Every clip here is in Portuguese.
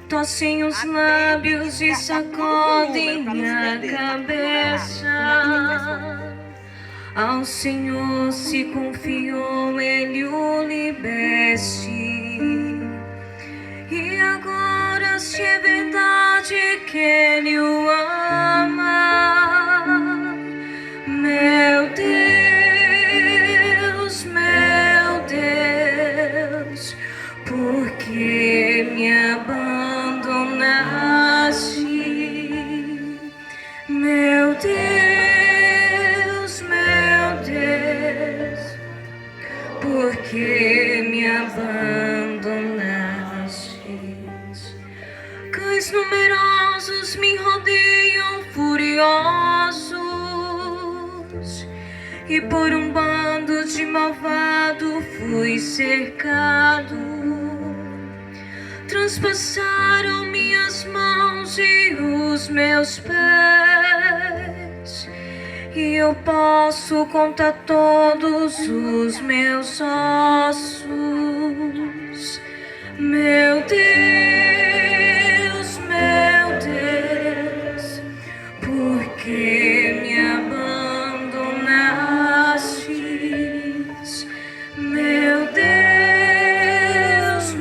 torcem os lábios e sacodem a cabeça. Ao Senhor se confiou, Ele o liberte. E agora, se é verdade que Ele o ama, meu Deus, por que me abandonaste? Meu Deus, por que me abandonaste? Cães numerosos me rodeiam furiosos, e por um bando de malvado fui cercado. Transpassaram minhas mãos e os meus pés, e eu posso contar todos os meus ossos. Meu Deus, por que me abandonastes? Meu Deus,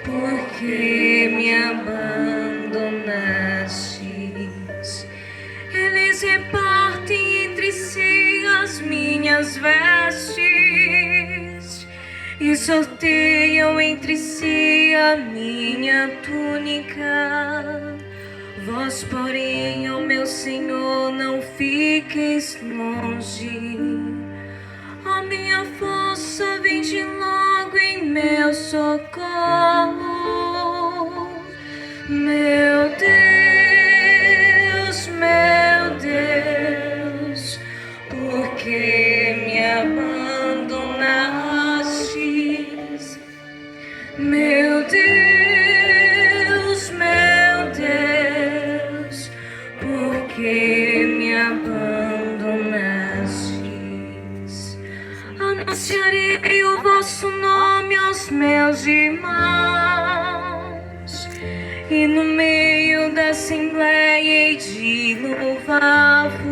por que me abandonastes? Eles repartem entre si as minhas vestes e sorteiam entre si a minha túnica. Vós, porém, ó meu Senhor, não fiqueis longe. Ó minha força, vinde logo em meu socorro. Meu Deus, por que me abandonastes? Meu Deus, por que me abandonastes? Anunciarei o vosso nome aos meus irmãos, e no meio da assembleia hei de louvar-vos.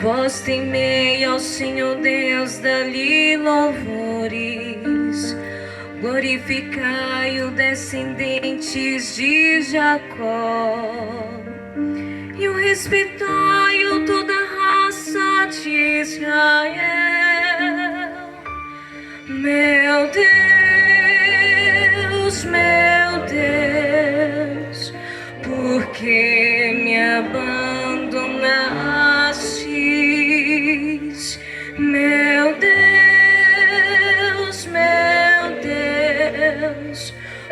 Vós temei ao Senhor Deus, dá-lhe louvores. Glorificai o descendentes de Jacó, e o respeitai o toda a raça de Israel. Meu Deus, por que me abandonastes? Meu Deus,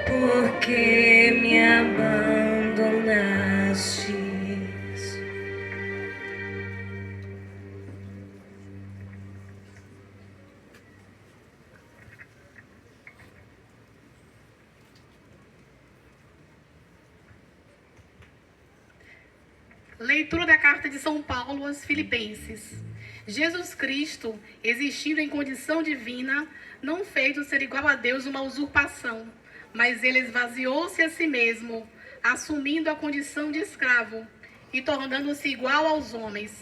por que me abandonastes? Leitura da carta de São Paulo aos Filipenses. Jesus Cristo, existindo em condição divina, não fez o ser igual a Deus uma usurpação, mas ele esvaziou-se a si mesmo, assumindo a condição de escravo e tornando-se igual aos homens.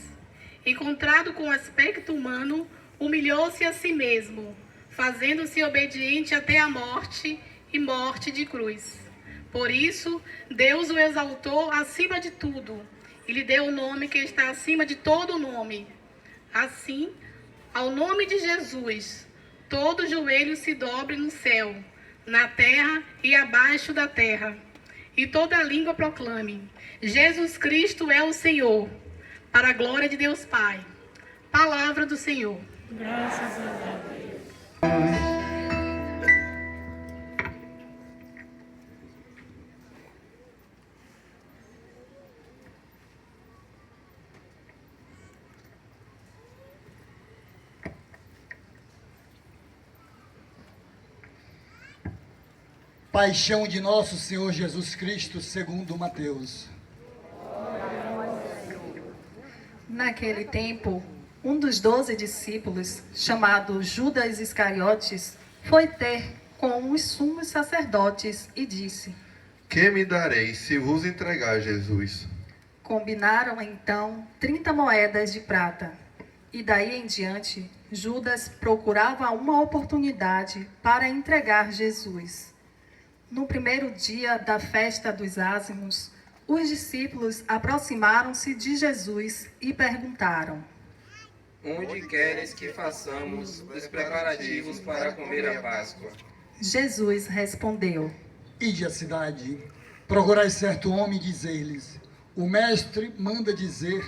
Encontrado com aspecto humano, humilhou-se a si mesmo, fazendo-se obediente até a morte e morte de cruz. Por isso, Deus o exaltou acima de tudo e lhe deu o nome que está acima de todo nome. Assim, ao nome de Jesus, todo joelho se dobre no céu, na terra e abaixo da terra, e toda língua proclame: Jesus Cristo é o Senhor, para a glória de Deus Pai. Palavra do Senhor. Graças a Deus. Paixão de nosso Senhor Jesus Cristo, segundo Mateus. Naquele tempo, um dos 12 discípulos, chamado Judas Iscariotes, foi ter com os sumos sacerdotes e disse: Que me dareis se vos entregar Jesus? Combinaram então 30 moedas de prata. E daí em diante, Judas procurava uma oportunidade para entregar Jesus. No primeiro dia da festa dos ázimos, os discípulos aproximaram-se de Jesus e perguntaram: Onde queres que façamos os preparativos para comer a Páscoa? Jesus respondeu: Ide à cidade, procurai certo homem e dizei-lhes: o mestre manda dizer,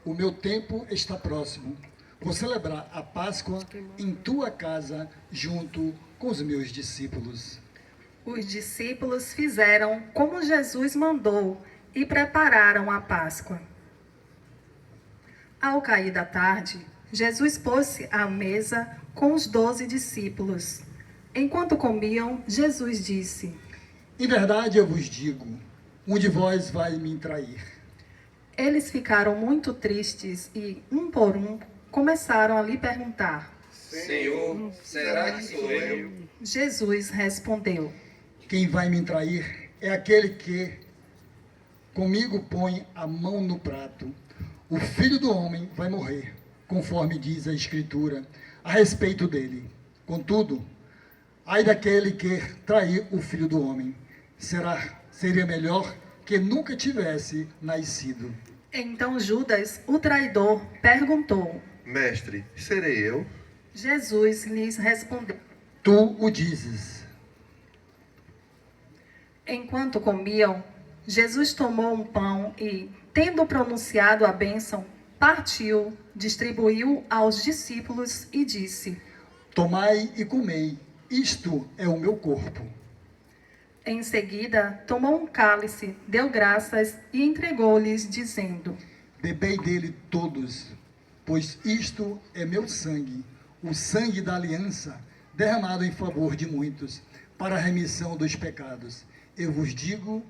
o meu tempo está próximo. Vou celebrar a Páscoa em tua casa, junto com os meus discípulos. Os discípulos fizeram como Jesus mandou e prepararam a Páscoa. Ao cair da tarde, Jesus pôs-se à mesa com os 12 discípulos. Enquanto comiam, Jesus disse: Em verdade eu vos digo, um de vós vai me trair. Eles ficaram muito tristes e, um por um, começaram a lhe perguntar. Senhor, será que sou eu? Jesus respondeu: Quem vai me trair é aquele que comigo põe a mão no prato. O Filho do Homem vai morrer, conforme diz a Escritura, a respeito dele. Contudo, ai daquele que trair o Filho do Homem. Seria melhor que nunca tivesse nascido. Então Judas, o traidor, perguntou. Mestre, serei eu? Jesus lhes respondeu. Tu o dizes. Enquanto comiam, Jesus tomou um pão e, tendo pronunciado a bênção, partiu, distribuiu aos discípulos e disse: Tomai e comei, isto é o meu corpo. Em seguida, tomou um cálice, deu graças e entregou-lhes, dizendo: Bebei dele todos, pois isto é meu sangue, o sangue da aliança, derramado em favor de muitos, para a remissão dos pecados. Eu vos digo,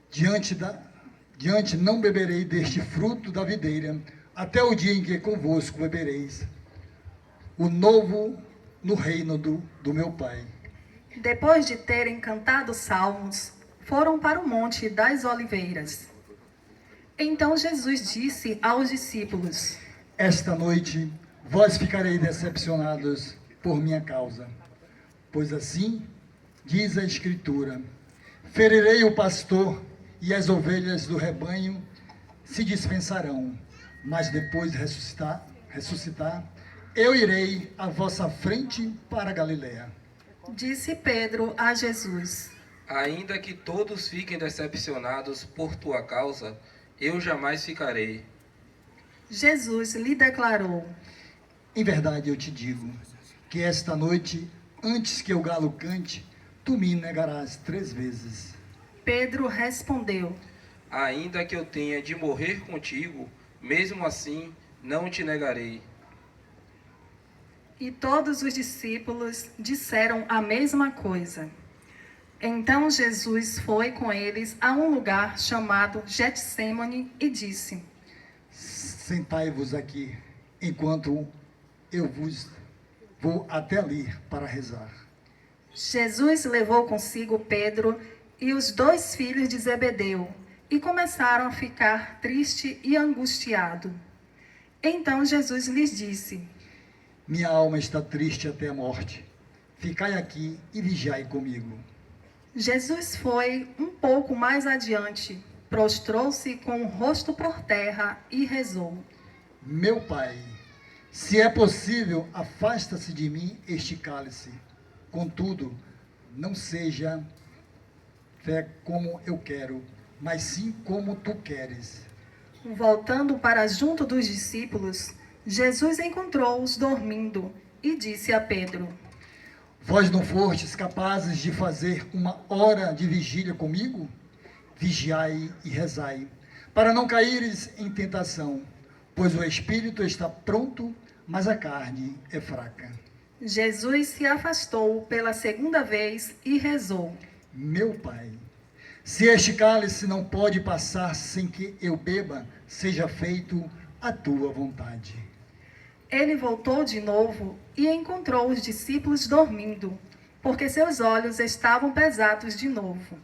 diante não beberei deste fruto da videira, até o dia em que convosco bebereis, o novo no reino do meu Pai. Depois de terem cantado salmos, foram para o Monte das Oliveiras. Então Jesus disse aos discípulos: Esta noite vós ficareis decepcionados por minha causa, pois assim diz a Escritura: ferirei o pastor e as ovelhas do rebanho se dispensarão, mas depois de ressuscitar, eu irei à vossa frente para a Galiléia. Disse Pedro a Jesus: Ainda que todos fiquem decepcionados por tua causa, eu jamais ficarei. Jesus lhe declarou: Em verdade eu te digo, que esta noite, antes que o galo cante, tu me negarás 3 vezes. Pedro respondeu: Ainda que eu tenha de morrer contigo, mesmo assim não te negarei. E todos os discípulos disseram a mesma coisa. Então Jesus foi com eles a um lugar chamado Getsêmani e disse: Sentai-vos aqui, enquanto eu vos vou até ali para rezar. Jesus levou consigo Pedro e os 2 filhos de Zebedeu e começaram a ficar triste e angustiado. Então Jesus lhes disse: Minha alma está triste até a morte. Ficai aqui e vigiai comigo. Jesus foi um pouco mais adiante, prostrou-se com o rosto por terra e rezou: Meu Pai, se é possível, afasta-se de mim este cálice. Contudo, não seja fé como eu quero, mas sim como tu queres. Voltando para junto dos discípulos, Jesus encontrou-os dormindo e disse a Pedro: Vós não fostes capazes de fazer 1 hora de vigília comigo? Vigiai e rezai, para não caíres em tentação, pois o espírito está pronto, mas a carne é fraca. Jesus se afastou pela 2ª vez e rezou: Meu Pai, se este cálice não pode passar sem que eu beba, seja feito a tua vontade. Ele voltou de novo e encontrou os discípulos dormindo, porque seus olhos estavam pesados de novo.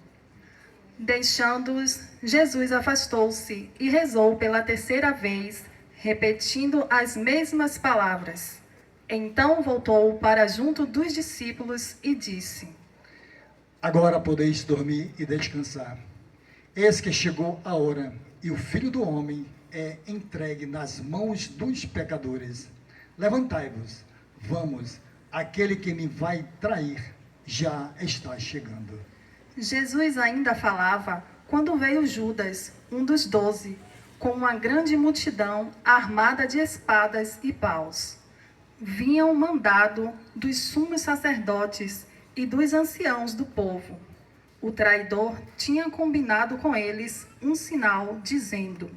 Deixando-os, Jesus afastou-se e rezou pela terceira vez, repetindo as mesmas palavras. Então voltou para junto dos discípulos e disse: Agora podeis dormir e descansar. Eis que chegou a hora, e o Filho do Homem é entregue nas mãos dos pecadores. Levantai-vos, vamos, aquele que me vai trair já está chegando. Jesus ainda falava quando veio Judas, um dos 12, com uma grande multidão armada de espadas e paus. Vinham mandado dos sumos sacerdotes e dos anciãos do povo. O traidor tinha combinado com eles um sinal, dizendo: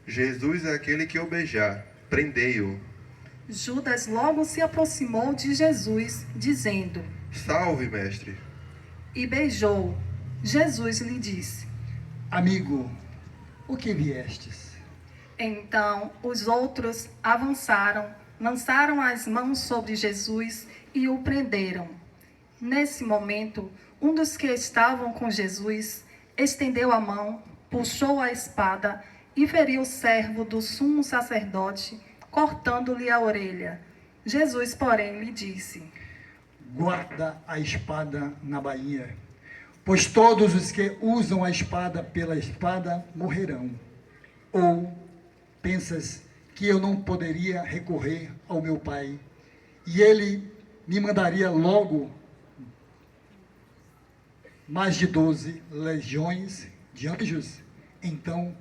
Jesus é aquele que eu beijar, prendei-o. Judas logo se aproximou de Jesus, dizendo: Salve, mestre. E beijou. Jesus lhe disse: Amigo, o que viestes? Então os outros avançaram, lançaram as mãos sobre Jesus e o prenderam. Nesse momento, um dos que estavam com Jesus estendeu a mão, puxou a espada e feriu o servo do sumo sacerdote, cortando-lhe a orelha. Jesus, porém, lhe disse: Guarda a espada na bainha, pois todos os que usam a espada pela espada morrerão. Ou pensas que eu não poderia recorrer ao meu Pai, e ele me mandaria logo mais de 12 legiões de anjos? Então,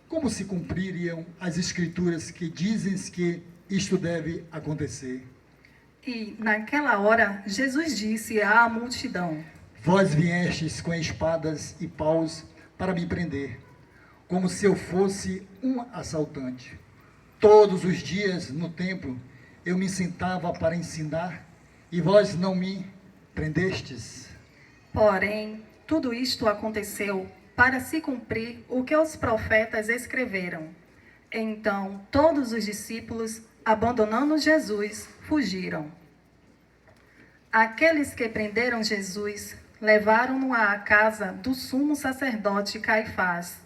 como se cumpririam as escrituras que dizem que isto deve acontecer? E, naquela hora, Jesus disse à multidão: Vós viestes com espadas e paus para me prender, como se eu fosse um assaltante. Todos os dias no templo eu me sentava para ensinar, e vós não me prendestes. Porém, tudo isto aconteceu para se cumprir o que os profetas escreveram. Então, todos os discípulos, abandonando Jesus, fugiram. Aqueles que prenderam Jesus levaram-no à casa do sumo sacerdote Caifás,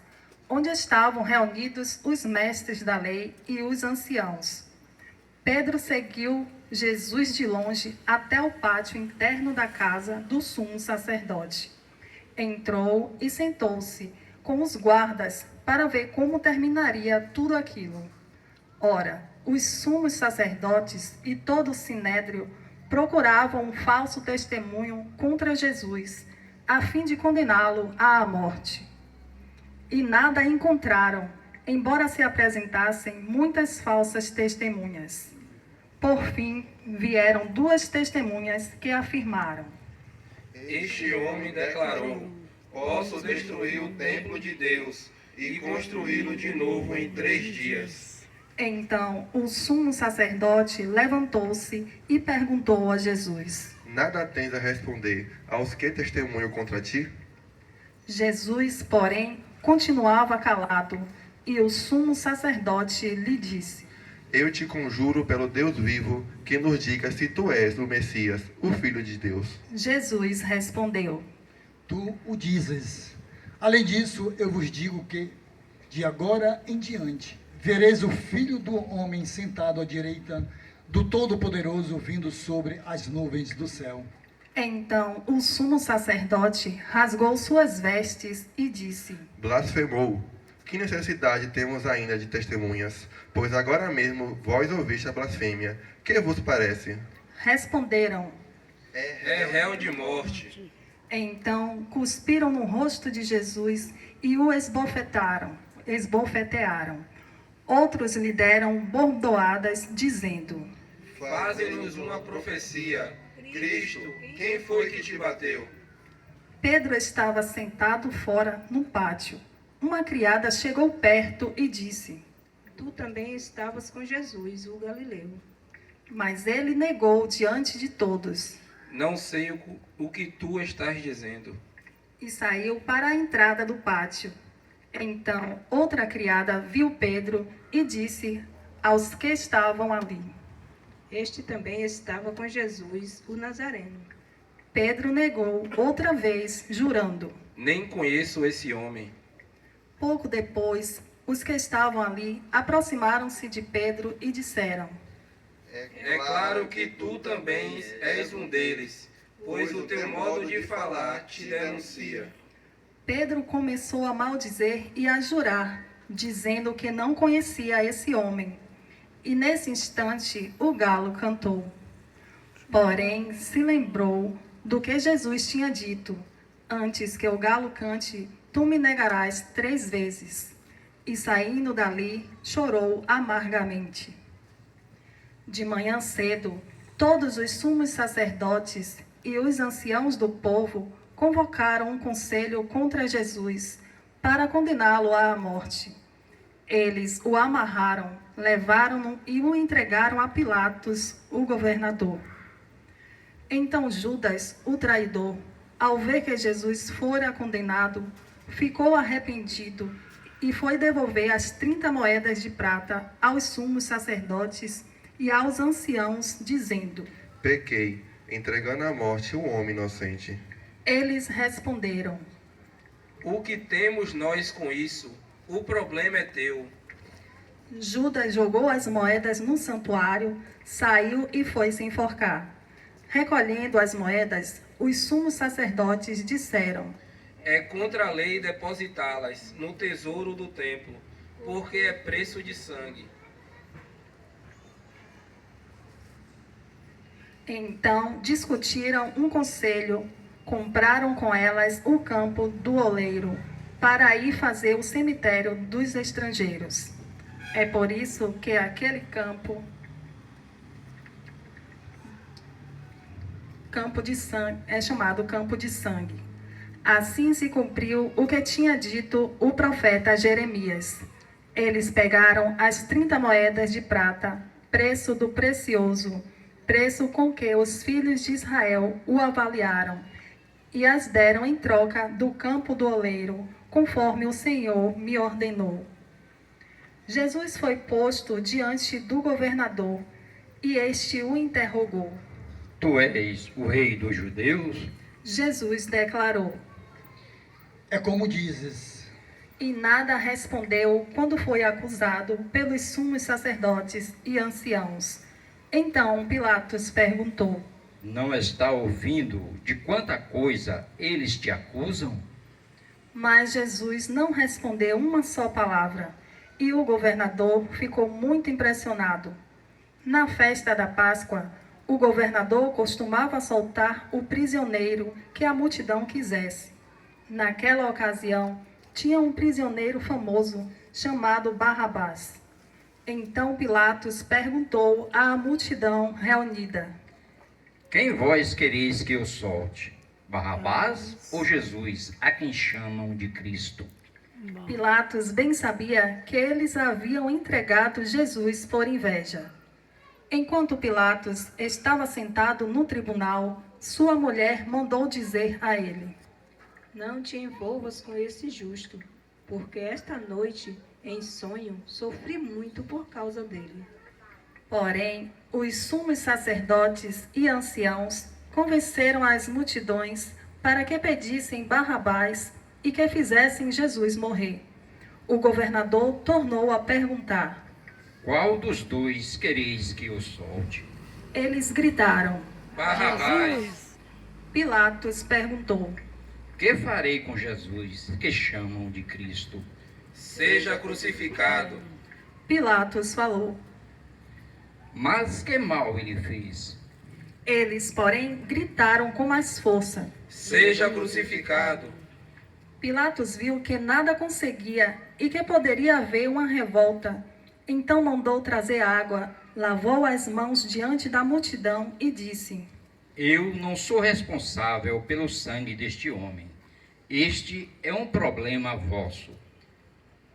onde estavam reunidos os mestres da lei e os anciãos. Pedro seguiu Jesus de longe até o pátio interno da casa do sumo sacerdote. Entrou e sentou-se com os guardas para ver como terminaria tudo aquilo. Ora, os sumos sacerdotes e todo o sinédrio procuravam um falso testemunho contra Jesus, a fim de condená-lo à morte. E nada encontraram, embora se apresentassem muitas falsas testemunhas. Por fim, vieram 2 testemunhas que afirmaram: Este homem declarou: Posso destruir o templo de Deus e construí-lo de novo em 3 dias. Então o sumo sacerdote levantou-se e perguntou a Jesus: Nada tens a responder aos que testemunham contra ti? Jesus, porém, continuava calado, e o sumo sacerdote lhe disse: Eu te conjuro pelo Deus vivo, que nos diga se tu és o Messias, o Filho de Deus. Jesus respondeu: Tu o dizes. Além disso, eu vos digo que, de agora em diante, vereis o Filho do Homem sentado à direita do Todo-Poderoso, vindo sobre as nuvens do céu. Então o sumo sacerdote rasgou suas vestes e disse: Blasfemou. Que necessidade temos ainda de testemunhas? Pois agora mesmo vós ouviste a blasfêmia. Que vos parece? Responderam. É réu de morte. Então cuspiram no rosto de Jesus e o esbofetearam. Outros lhe deram bordoadas, dizendo: Faze-nos uma profecia. Cristo, quem foi que te bateu? Pedro estava sentado fora no pátio. Uma criada chegou perto e disse: Tu também estavas com Jesus, o Galileu. Mas ele negou diante de todos. Não sei o que tu estás dizendo. E saiu para a entrada do pátio. Então outra criada viu Pedro e disse aos que estavam ali: Este também estava com Jesus, o Nazareno. Pedro negou outra vez, jurando. Nem conheço esse homem. Pouco depois, os que estavam ali aproximaram-se de Pedro e disseram: É claro que tu também és um deles, pois o teu modo de falar te denuncia. Pedro começou a maldizer e a jurar, dizendo que não conhecia esse homem. E nesse instante o galo cantou. Porém, se lembrou do que Jesus tinha dito: antes que o galo cante, tu me negarás 3 vezes. E saindo dali, chorou amargamente. De manhã cedo, todos os sumos sacerdotes e os anciãos do povo convocaram um conselho contra Jesus para condená-lo à morte. Eles o amarraram, levaram-no e o entregaram a Pilatos, o governador. Então Judas, o traidor, ao ver que Jesus fora condenado, ficou arrependido e foi devolver as 30 moedas de prata aos sumos sacerdotes e aos anciãos, dizendo: Pequei, entregando à morte um homem inocente. Eles responderam: O que temos nós com isso? O problema é teu. Judas jogou as moedas no santuário, saiu e foi se enforcar. Recolhendo as moedas, os sumos sacerdotes disseram: É contra a lei depositá-las no tesouro do templo, porque é preço de sangue. Então discutiram um conselho, compraram com elas o campo do oleiro, para aí fazer o cemitério dos estrangeiros. É por isso que aquele campo de sangue é chamado Campo de Sangue. Assim se cumpriu o que tinha dito o profeta Jeremias. Eles pegaram as 30 moedas de prata, preço do precioso, preço com que os filhos de Israel o avaliaram, e as deram em troca do campo do oleiro, conforme o Senhor me ordenou. Jesus foi posto diante do governador, e este o interrogou. Tu és o rei dos judeus? Jesus declarou, É como dizes. e nada respondeu quando foi acusado pelos sumos sacerdotes e anciãos. Então Pilatos perguntou: Não está ouvindo de quanta coisa eles te acusam? Mas Jesus não respondeu uma só palavra, e o governador ficou muito impressionado. Na festa da Páscoa, o governador costumava soltar o prisioneiro que a multidão quisesse. Naquela ocasião, tinha um prisioneiro famoso chamado Barrabás. Então Pilatos perguntou à multidão reunida: Quem vós quereis que eu solte? Barrabás ou Jesus, a quem chamam de Cristo? Pilatos bem sabia que eles haviam entregado Jesus por inveja. Enquanto Pilatos estava sentado no tribunal, sua mulher mandou dizer a ele: Não te envolvas com esse justo, porque esta noite, em sonho, sofri muito por causa dele. Porém, os sumos sacerdotes e anciãos convenceram as multidões para que pedissem Barrabás e que fizessem Jesus morrer. O governador tornou a perguntar. Qual dos dois quereis que eu solte? Eles gritaram. Barrabás. Pilatos perguntou. Que farei com Jesus, que chamam de Cristo? Seja crucificado. Pilatos falou. Mas que mal ele fez? Eles, porém, gritaram com mais força. Seja crucificado. Pilatos viu que nada conseguia e que poderia haver uma revolta. Então mandou trazer água, lavou as mãos diante da multidão e disse: Eu não sou responsável pelo sangue deste homem. Este é um problema vosso.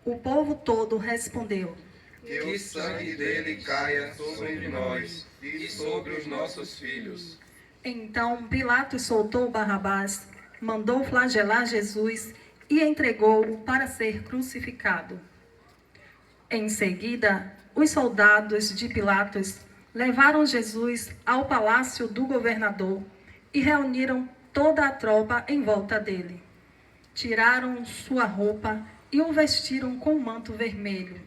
O povo todo respondeu: Que o sangue dele caia sobre nós e sobre os nossos filhos. Então Pilatos soltou Barrabás, mandou flagelar Jesus e entregou-o para ser crucificado. Em seguida, os soldados de Pilatos levaram Jesus ao palácio do governador e reuniram toda a tropa em volta dele. Tiraram sua roupa e o vestiram com um manto vermelho.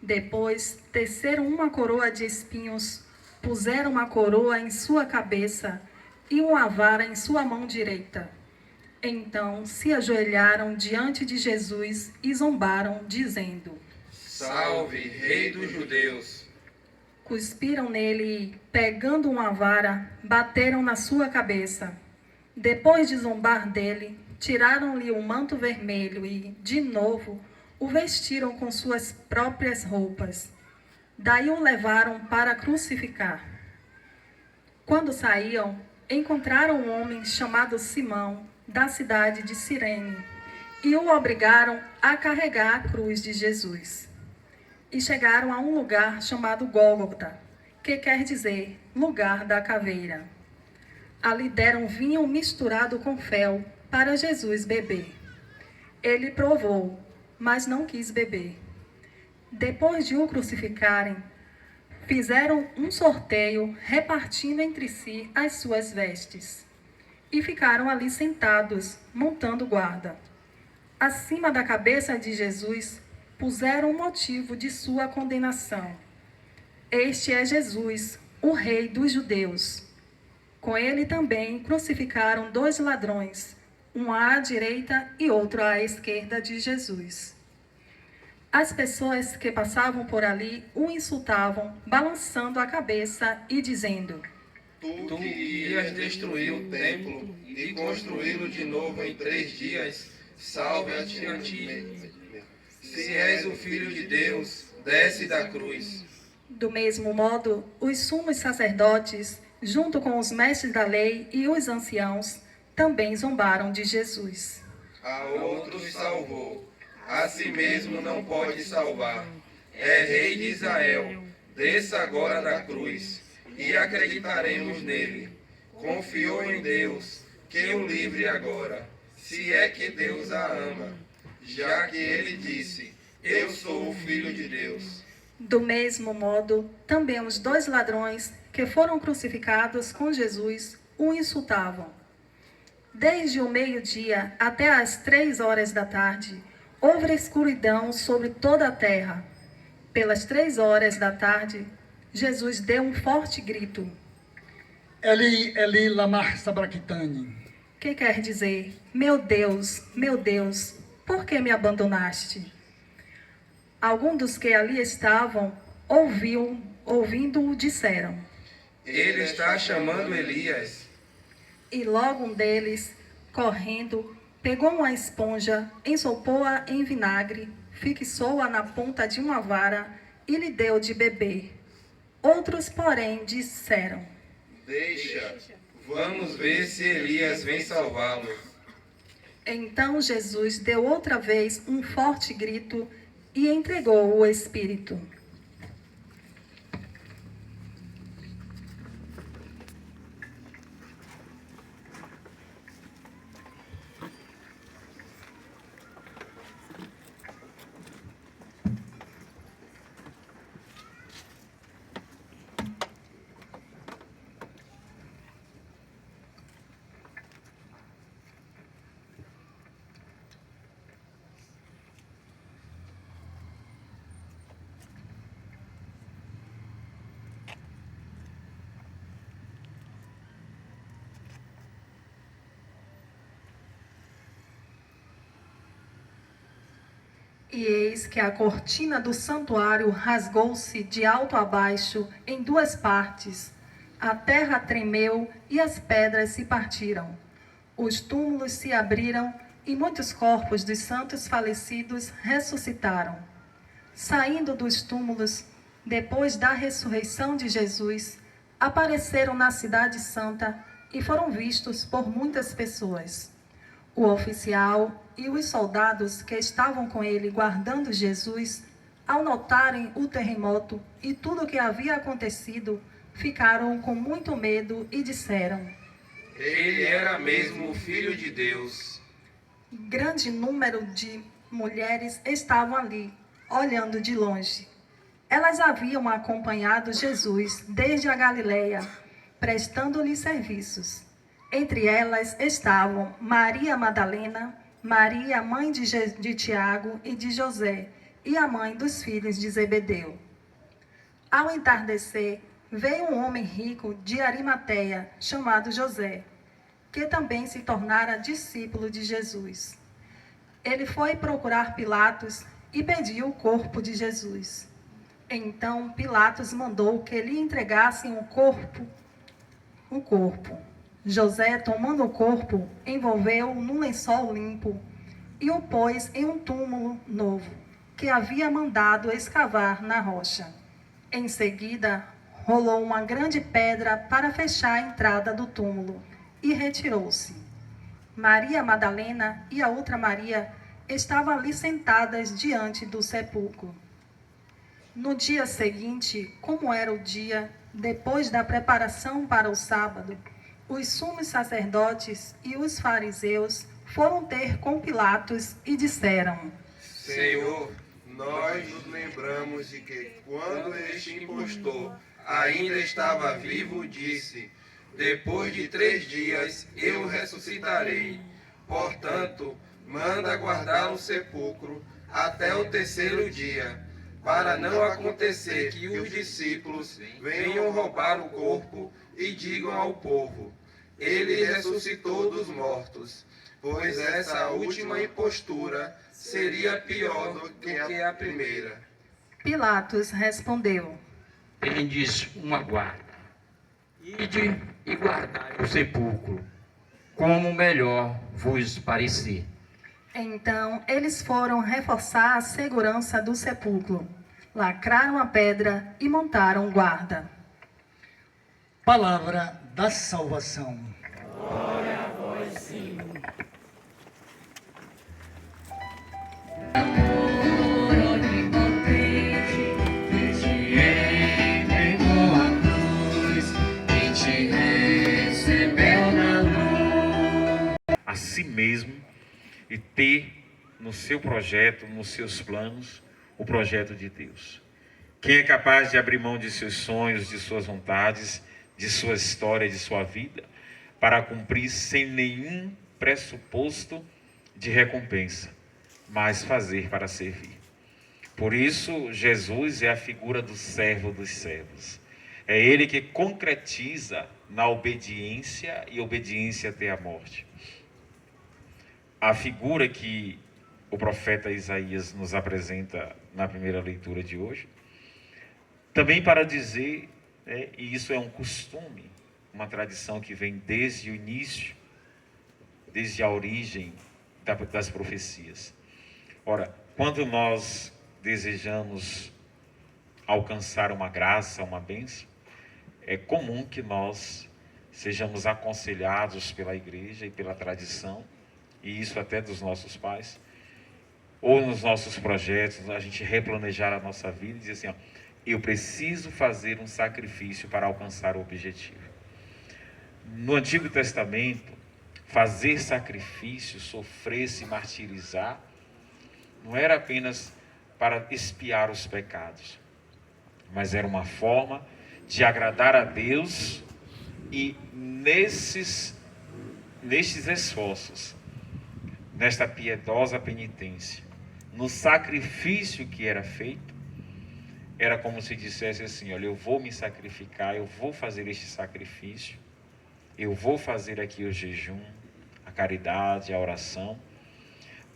Depois, teceram uma coroa de espinhos, puseram uma coroa em sua cabeça e uma vara em sua mão direita. Então se ajoelharam diante de Jesus e zombaram, dizendo: Salve, Rei dos Judeus! Cuspiram nele e, pegando uma vara, bateram na sua cabeça. Depois de zombar dele, tiraram-lhe o manto vermelho e, de novo, o vestiram com suas próprias roupas. Daí o levaram para crucificar. Quando saíam, encontraram um homem chamado Simão, da cidade de Cirene, e o obrigaram a carregar a cruz de Jesus. E chegaram a um lugar chamado Gólgota, que quer dizer lugar da caveira. Ali deram vinho misturado com fel para Jesus beber. Ele provou, mas não quis beber. Depois de o crucificarem, fizeram um sorteio, repartindo entre si as suas vestes. E ficaram ali sentados, montando guarda. Acima da cabeça de Jesus, puseram o motivo de sua condenação. Este é Jesus, o Rei dos Judeus. Com ele também crucificaram 2 ladrões, um à direita e outro à esquerda de Jesus. As pessoas que passavam por ali o insultavam, balançando a cabeça e dizendo: Tu que ias destruir o templo e construí-lo de novo em 3 dias, salve-te a ti. Se és o Filho de Deus, desce da cruz. Do mesmo modo, os sumos sacerdotes, junto com os mestres da lei e os anciãos, também zombaram de Jesus. A outros salvou, a si mesmo não pode salvar. É Rei de Israel, desça agora da cruz, e acreditaremos nele. Confiou em Deus, que o livre agora, se é que Deus a ama, já que ele disse: eu sou o Filho de Deus. Do mesmo modo, também os 2 ladrões que foram crucificados com Jesus o insultavam. Desde o meio-dia até às 3 horas da tarde, houve escuridão sobre toda a terra. Pelas 3 horas da tarde, Jesus deu um forte grito, Eli, Eli, lama sabachthani. que quer dizer: meu Deus, por que me abandonaste? Alguns dos que ali estavam, ouvindo-o, disseram: Ele está chamando Elias. E logo um deles, correndo, pegou uma esponja, ensopou-a em vinagre, fixou-a na ponta de uma vara e lhe deu de beber. Outros, porém, disseram: Deixa, vamos ver se Elias vem salvá-lo. Então Jesus deu outra vez um forte grito e entregou o Espírito. E eis que a cortina do santuário rasgou-se de alto a baixo em 2 partes. A terra tremeu e as pedras se partiram. Os túmulos se abriram e muitos corpos dos santos falecidos ressuscitaram. Saindo dos túmulos, depois da ressurreição de Jesus, apareceram na cidade santa e foram vistos por muitas pessoas. O oficial e os soldados que estavam com ele guardando Jesus, ao notarem o terremoto e tudo o que havia acontecido, ficaram com muito medo e disseram: Ele era mesmo o Filho de Deus. Grande número de mulheres estavam ali, olhando de longe. Elas haviam acompanhado Jesus desde a Galileia, prestando-lhe serviços. Entre elas estavam Maria Madalena, Maria, mãe de Tiago e de José, e a mãe dos filhos de Zebedeu. Ao entardecer, veio um homem rico de Arimateia, chamado José, que também se tornara discípulo de Jesus. Ele foi procurar Pilatos e pediu o corpo de Jesus. Então Pilatos mandou que lhe entregassem o corpo. José, tomando o corpo, envolveu-o num lençol limpo e o pôs em um túmulo novo, que havia mandado escavar na rocha. Em seguida, rolou uma grande pedra para fechar a entrada do túmulo e retirou-se. Maria Madalena e a outra Maria estavam ali sentadas diante do sepulcro. No dia seguinte, como era o dia, depois da preparação para o sábado, os sumos sacerdotes e os fariseus foram ter com Pilatos e disseram: Senhor, nós nos lembramos de que, quando este impostor ainda estava vivo, disse: depois de 3 dias eu ressuscitarei. Portanto, manda guardar o sepulcro até o 3º dia, para não acontecer que os discípulos venham roubar o corpo e digam ao povo: ele ressuscitou dos mortos, pois essa última impostura seria pior do que a primeira. Pilatos respondeu: Tendes uma guarda. Ide e guardai o sepulcro, como melhor vos parecer. Então eles foram reforçar a segurança do sepulcro, lacraram a pedra e montaram guarda. Palavra da salvação. Glória a vós, Senhor. A si mesmo e ter no seu projeto, nos seus planos, o projeto de Deus. Quem é capaz de abrir mão de seus sonhos, de suas vontades, de sua história, de sua vida, para cumprir sem nenhum pressuposto de recompensa, mas fazer para servir. Por isso, Jesus é a figura do servo dos servos. É ele que concretiza na obediência e obediência até a morte. A figura que o profeta Isaías nos apresenta na primeira leitura de hoje, também para dizer, e isso é um costume, uma tradição que vem desde o início, desde a origem das profecias. Ora, quando nós desejamos alcançar uma graça, uma bênção, é comum que nós sejamos aconselhados pela igreja e pela tradição, e isso até dos nossos pais, ou nos nossos projetos, a gente replanejar a nossa vida e dizer assim, ó, eu preciso fazer um sacrifício para alcançar o objetivo. No Antigo Testamento, fazer sacrifício, sofrer, se martirizar, não era apenas para expiar os pecados, mas era uma forma de agradar a Deus e nesses esforços, nesta piedosa penitência, no sacrifício que era feito, era como se dissesse assim, olha, eu vou me sacrificar, eu vou fazer este sacrifício, eu vou fazer aqui o jejum, a caridade, a oração,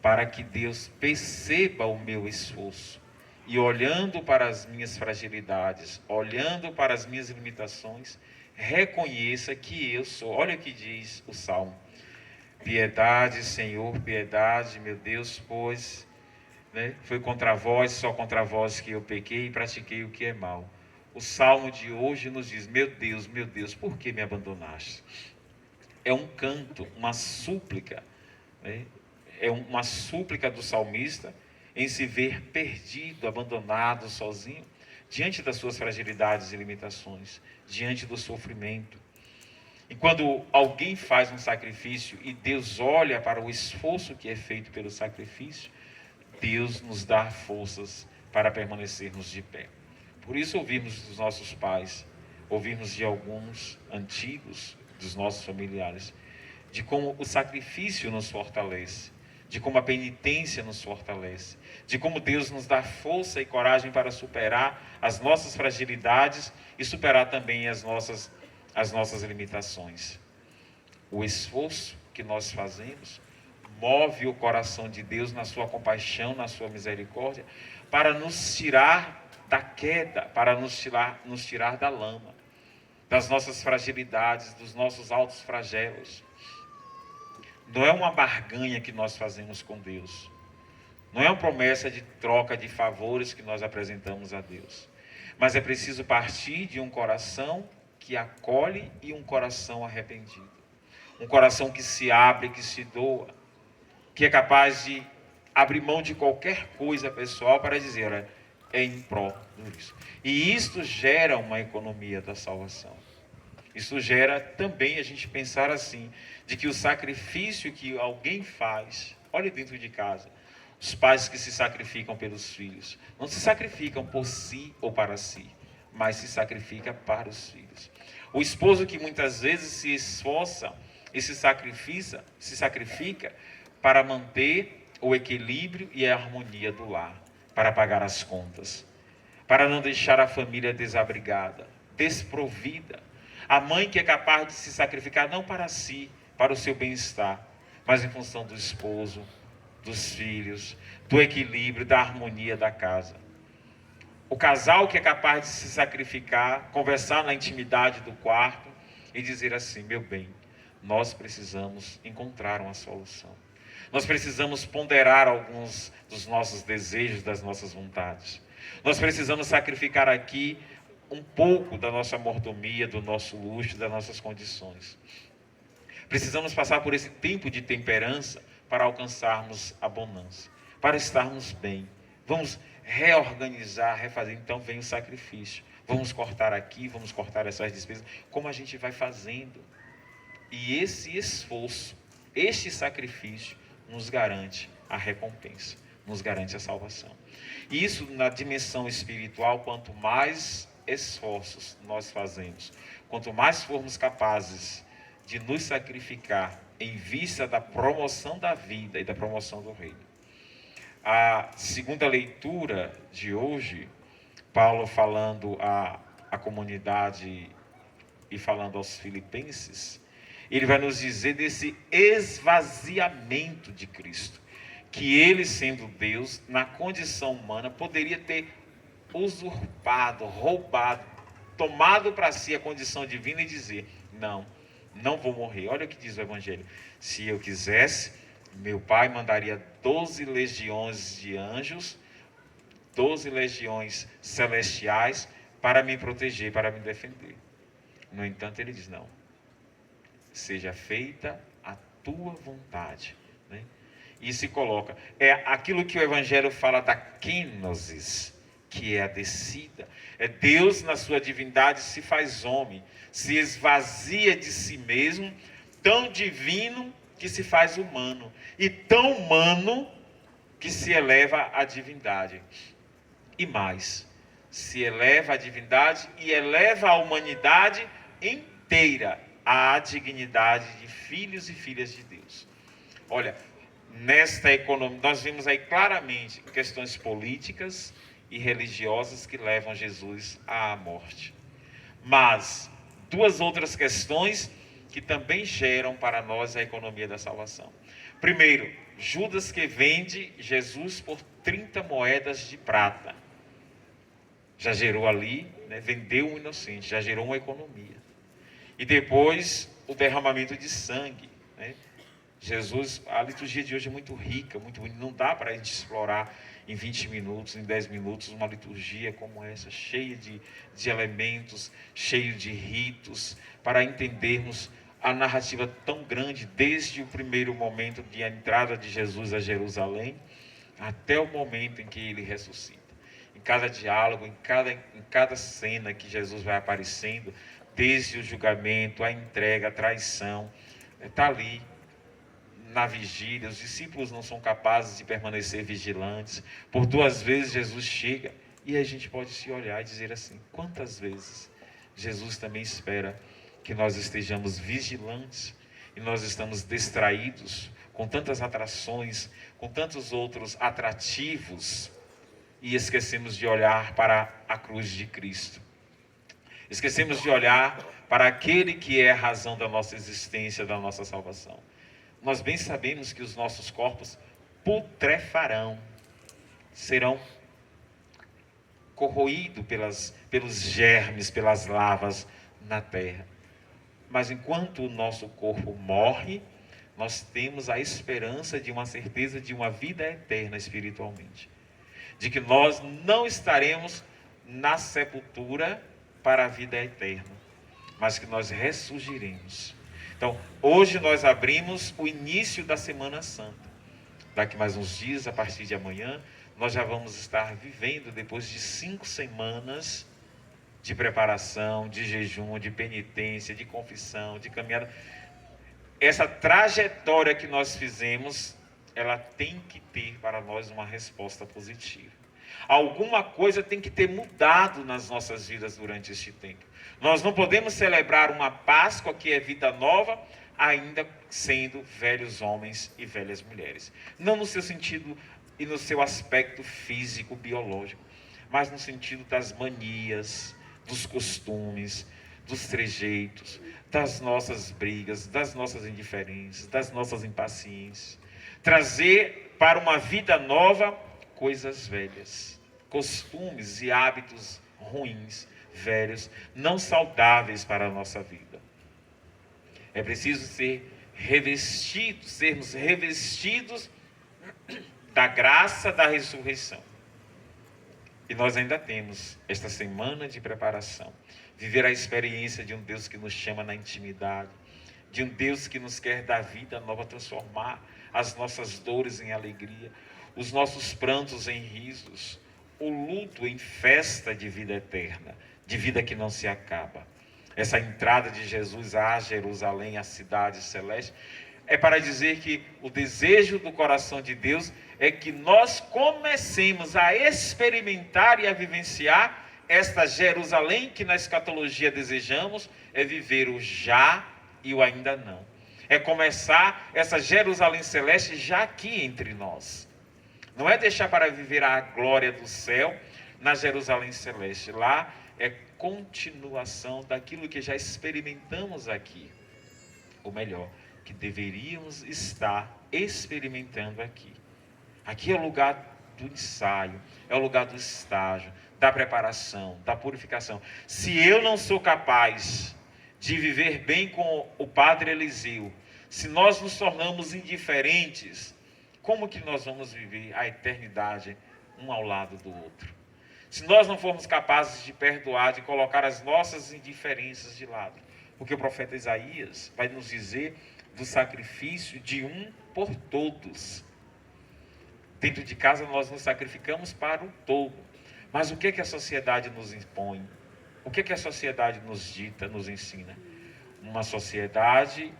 para que Deus perceba o meu esforço e olhando para as minhas fragilidades, olhando para as minhas limitações, reconheça que eu sou, olha o que diz o Salmo, piedade, Senhor, piedade, meu Deus, pois foi contra vós, só contra vós que eu pequei e pratiquei o que é mal. O Salmo de hoje nos diz, meu Deus, por que me abandonaste? É um canto, uma súplica, é uma súplica do salmista em se ver perdido, abandonado, sozinho, diante das suas fragilidades e limitações, diante do sofrimento. E quando alguém faz um sacrifício e Deus olha para o esforço que é feito pelo sacrifício, Deus nos dá forças para permanecermos de pé. Por isso ouvimos dos nossos pais, ouvimos de alguns antigos, dos nossos familiares, de como o sacrifício nos fortalece, de como a penitência nos fortalece, de como Deus nos dá força e coragem para superar as nossas fragilidades e superar também as nossas limitações. O esforço que nós fazemos move o coração de Deus na sua compaixão, na sua misericórdia, para nos tirar da queda, para nos tirar da lama, das nossas fragilidades, dos nossos altos flagelos. Não é uma barganha que nós fazemos com Deus. Não é uma promessa de troca de favores que nós apresentamos a Deus. Mas é preciso partir de um coração que acolhe e um coração arrependido. Um coração que se abre, que se doa, que é capaz de abrir mão de qualquer coisa pessoal para dizer, olha, é em prol disso. E isto gera uma economia da salvação. Isso gera também a gente pensar assim, de que o sacrifício que alguém faz, olhe dentro de casa, os pais que se sacrificam pelos filhos, não se sacrificam por si ou para si, mas se sacrifica para os filhos. O esposo que muitas vezes se esforça e se sacrifica para manter o equilíbrio e a harmonia do lar, para pagar as contas, para não deixar a família desabrigada, desprovida. A mãe que é capaz de se sacrificar não para si, para o seu bem-estar, mas em função do esposo, dos filhos, do equilíbrio, da harmonia da casa. O casal que é capaz de se sacrificar, conversar na intimidade do quarto e dizer assim, meu bem, nós precisamos encontrar uma solução. Nós precisamos ponderar alguns dos nossos desejos, das nossas vontades. Nós precisamos sacrificar aqui um pouco da nossa mordomia, do nosso luxo, das nossas condições. Precisamos passar por esse tempo de temperança para alcançarmos a bonança, para estarmos bem. Vamos reorganizar, refazer. Então vem o sacrifício. Vamos cortar aqui, vamos cortar essas despesas, como a gente vai fazendo. E esse esforço, este sacrifício, nos garante a recompensa, nos garante a salvação. E isso na dimensão espiritual, quanto mais esforços nós fazemos, quanto mais formos capazes de nos sacrificar em vista da promoção da vida e da promoção do reino. A segunda leitura de hoje, Paulo falando à comunidade e falando aos filipenses, ele vai nos dizer desse esvaziamento de Cristo, que ele, sendo Deus, na condição humana, poderia ter usurpado, roubado, tomado para si a condição divina e dizer, não vou morrer. Olha o que diz o Evangelho. Se eu quisesse, meu Pai mandaria 12 legiões de anjos, 12 legiões celestiais para me proteger, para me defender. No entanto, ele diz, não. Seja feita a tua vontade. Né? E se coloca, é aquilo que o Evangelho fala da kenosis, que é a descida. É Deus, na sua divindade, se faz homem, se esvazia de si mesmo, tão divino que se faz humano, e tão humano que se eleva à divindade. E mais, se eleva à divindade e eleva a humanidade inteira à dignidade de filhos e filhas de Deus. Olha, nesta economia, nós vimos aí claramente questões políticas e religiosas que levam Jesus à morte. Mas duas outras questões que também geram para nós a economia da salvação. Primeiro, Judas que vende Jesus por 30 moedas de prata. Já gerou ali, né, vendeu um inocente, já gerou uma economia. E depois, o derramamento de sangue. Né? Jesus, a liturgia de hoje é muito rica, muito bonita. Não dá para a gente explorar em 20 minutos, em 10 minutos, uma liturgia como essa, cheia de elementos, cheia de ritos, para entendermos a narrativa tão grande, desde o primeiro momento de entrada de Jesus a Jerusalém, até o momento em que ele ressuscita. Em cada diálogo, em cada cena que Jesus vai aparecendo, desde o julgamento, a entrega, a traição, está ali na vigília. Os discípulos não são capazes de permanecer vigilantes. Por 2 vezes Jesus chega E a gente pode se olhar e dizer assim, quantas vezes Jesus também espera que nós estejamos vigilantes e nós estamos distraídos com tantas atrações, com tantos outros atrativos e esquecemos de olhar para a cruz de Cristo. Esquecemos de olhar para aquele que é a razão da nossa existência, da nossa salvação. Nós bem sabemos que os nossos corpos putrefarão, serão corroídos pelos germes, pelas lavas na terra. Mas enquanto o nosso corpo morre, nós temos a esperança de uma certeza de uma vida eterna espiritualmente. De que nós não estaremos na sepultura para a vida eterna, mas que nós ressurgiremos. Então, hoje nós abrimos o início da Semana Santa. Daqui mais uns dias, a partir de amanhã, nós já vamos estar vivendo, depois de 5 semanas de preparação, de jejum, de penitência, de confissão, de caminhada. Essa trajetória que nós fizemos, ela tem que ter para nós uma resposta positiva. Alguma coisa tem que ter mudado nas nossas vidas durante este tempo. Nós não podemos celebrar uma Páscoa que é vida nova, ainda sendo velhos homens e velhas mulheres. Não no seu sentido e no seu aspecto físico, biológico, mas no sentido das manias, dos costumes, dos trejeitos, das nossas brigas, das nossas indiferenças, das nossas impaciências. Trazer para uma vida nova coisas velhas, costumes e hábitos ruins, velhos, não saudáveis para a nossa vida. É preciso sermos revestidos da graça da ressurreição. E nós ainda temos esta semana de preparação. Viver a experiência de um Deus que nos chama na intimidade, de um Deus que nos quer dar vida nova, transformar as nossas dores em alegria, os nossos prantos em risos, o luto em festa de vida eterna, de vida que não se acaba. Essa entrada de Jesus a Jerusalém, a cidade celeste, é para dizer que o desejo do coração de Deus é que nós comecemos a experimentar e a vivenciar esta Jerusalém que na escatologia desejamos, é viver o já e o ainda não. É começar essa Jerusalém celeste já aqui entre nós. Não é deixar para viver a glória do céu na Jerusalém celeste. Lá é continuação daquilo que já experimentamos aqui. Ou melhor, que deveríamos estar experimentando aqui. Aqui é o lugar do ensaio, é o lugar do estágio, da preparação, da purificação. Se eu não sou capaz de viver bem com o Padre Eliseu, se nós nos tornamos indiferentes, como que nós vamos viver a eternidade um ao lado do outro? Se nós não formos capazes de perdoar, de colocar as nossas indiferenças de lado, porque o profeta Isaías vai nos dizer do sacrifício de um por todos. Dentro de casa nós nos sacrificamos para o todo. Mas o que é que a sociedade nos impõe? O que é que a sociedade nos dita, nos ensina? Uma sociedade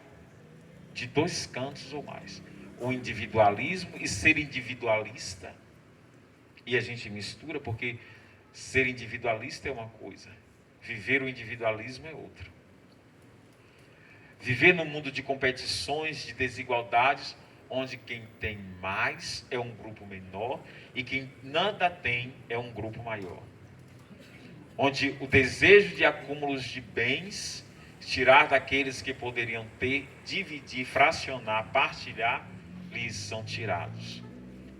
de 2 cantos ou mais. O individualismo e ser individualista. E a gente mistura porque ser individualista é uma coisa, viver o individualismo é outra. Viver num mundo de competições, de desigualdades, onde quem tem mais é um grupo menor e quem nada tem é um grupo maior. Onde o desejo de acúmulos de bens, tirar daqueles que poderiam ter, dividir, fracionar, partilhar, lhes são tirados.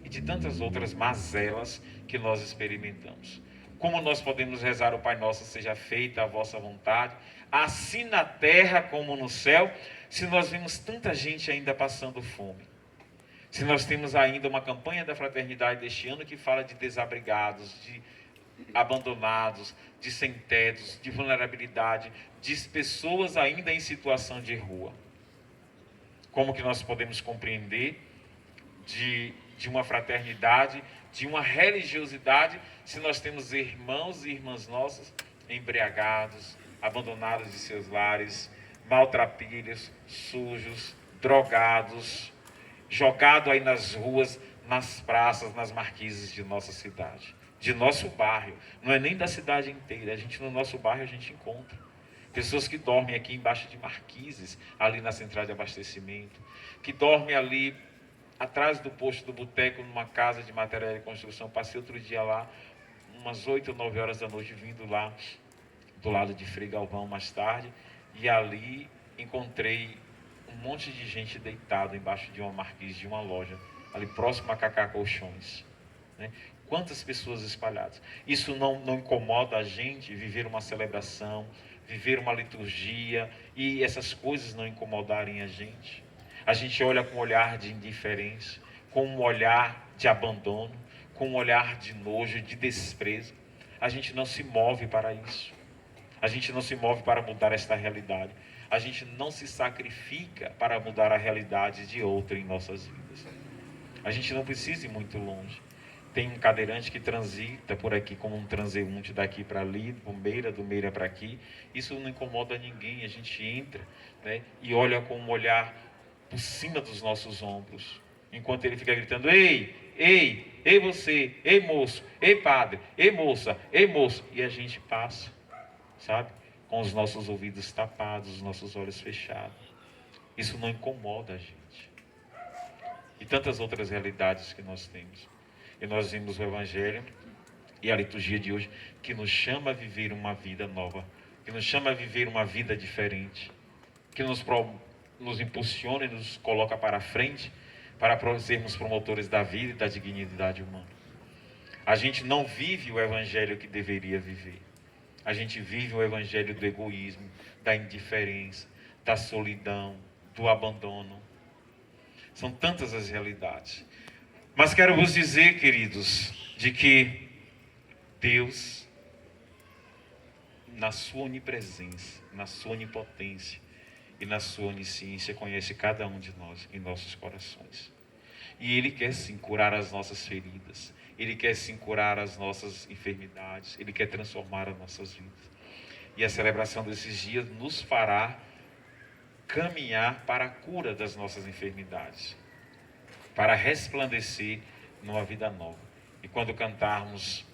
E de tantas outras mazelas que nós experimentamos. Como nós podemos rezar o Pai Nosso, seja feita a vossa vontade, assim na terra como no céu, se nós vemos tanta gente ainda passando fome? Se nós temos ainda uma campanha da fraternidade deste ano que fala de desabrigados, de abandonados, de sem-tetos, de vulnerabilidade, de pessoas ainda em situação de rua. Como que nós podemos compreender de uma fraternidade, de uma religiosidade, se nós temos irmãos e irmãs nossas embriagados, abandonados de seus lares, maltrapilhos, sujos, drogados, jogados aí nas ruas, nas praças, nas marquises de nossa cidade? de nosso bairro, não é nem da cidade inteira. A gente, no nosso bairro, a gente encontra pessoas que dormem aqui embaixo de marquises, ali na central de abastecimento, que dormem ali atrás do posto do boteco, numa casa de material de construção. Passei outro dia lá, umas 8 ou 9 horas da noite, vindo lá do lado de Frei Galvão mais tarde, e ali encontrei um monte de gente deitado embaixo de uma marquise de uma loja, ali próximo a Cacá Colchões, né? Quantas pessoas espalhadas. Isso não incomoda a gente viver uma celebração, viver uma liturgia, e essas coisas não incomodarem a gente? A gente olha com um olhar de indiferença, com um olhar de abandono, com um olhar de nojo, de desprezo. A gente não se move para isso. A gente não se move para mudar esta realidade. A gente não se sacrifica para mudar a realidade de outra em nossas vidas. A gente não precisa ir muito longe. Tem um cadeirante que transita por aqui como um transeunte, daqui para ali, do Meira para aqui. Isso não incomoda ninguém. A gente entra, né, e olha com um olhar por cima dos nossos ombros, enquanto ele fica gritando: ei, ei, ei você, ei moço, ei padre, ei moça, ei moço. E a gente passa, sabe, com os nossos ouvidos tapados, os nossos olhos fechados. Isso não incomoda a gente. E tantas outras realidades que nós temos. E nós vimos o Evangelho e a liturgia de hoje, que nos chama a viver uma vida nova, que nos chama a viver uma vida diferente, que nos impulsiona e nos coloca para frente, para sermos promotores da vida e da dignidade humana. A gente não vive o Evangelho que deveria viver. A gente vive o Evangelho do egoísmo, da indiferença, da solidão, do abandono. São tantas as realidades. Mas quero vos dizer, queridos, de que Deus, na sua onipresença, na sua onipotência e na sua onisciência, conhece cada um de nós em nossos corações. E Ele quer sim curar as nossas feridas. Ele quer sim curar as nossas enfermidades. Ele quer transformar as nossas vidas. E a celebração desses dias nos fará caminhar para a cura das nossas enfermidades, para resplandecer numa vida nova. E quando cantarmos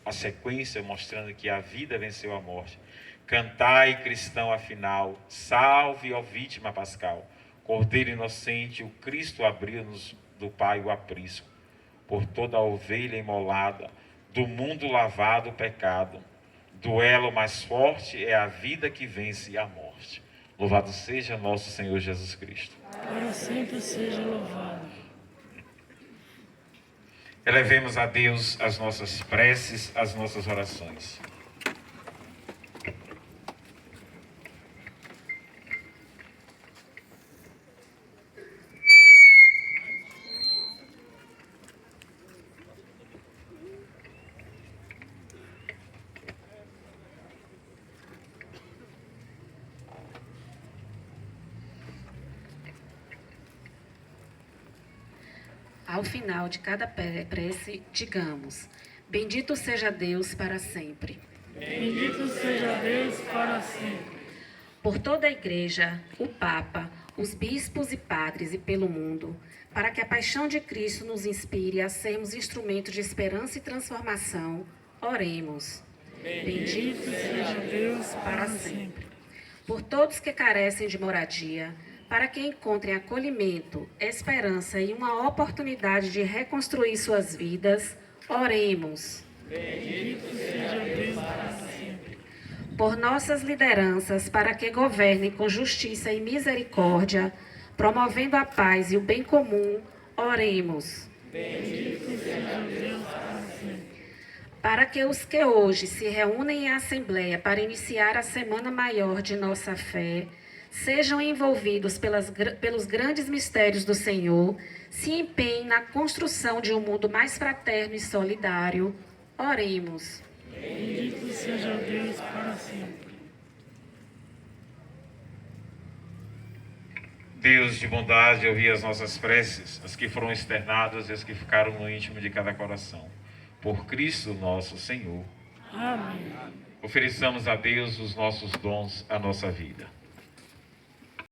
a sequência mostrando que a vida venceu a morte: cantai, cristão, afinal, salve, ó vítima pascal, Cordeiro inocente, o Cristo abriu-nos do Pai o aprisco, por toda a ovelha imolada, do mundo lavado o pecado. Duelo mais forte é a vida que vence a morte. Louvado seja nosso Senhor Jesus Cristo. Para sempre seja louvado. Elevemos a Deus as nossas preces, as nossas orações. Ao final de cada prece, digamos: bendito seja Deus para sempre. Bendito seja Deus para sempre. Por toda a Igreja, o Papa, os bispos e padres e pelo mundo, para que a paixão de Cristo nos inspire a sermos instrumentos de esperança e transformação, oremos. Bendito seja Deus para sempre. Por todos que carecem de moradia, para que encontrem acolhimento, esperança e uma oportunidade de reconstruir suas vidas, oremos. Bendito seja Deus para sempre. Por nossas lideranças, para que governem com justiça e misericórdia, promovendo a paz e o bem comum, oremos. Bendito seja Deus para sempre. Para que os que hoje se reúnem em assembleia para iniciar a Semana Maior de nossa fé, sejam envolvidos pelos grandes mistérios do Senhor, se empenhem na construção de um mundo mais fraterno e solidário, oremos. Bendito seja Deus para sempre. Deus de bondade, ouvi as nossas preces, as que foram externadas e as que ficaram no íntimo de cada coração. Por Cristo nosso Senhor. Amém. Ofereçamos a Deus os nossos dons, a nossa vida.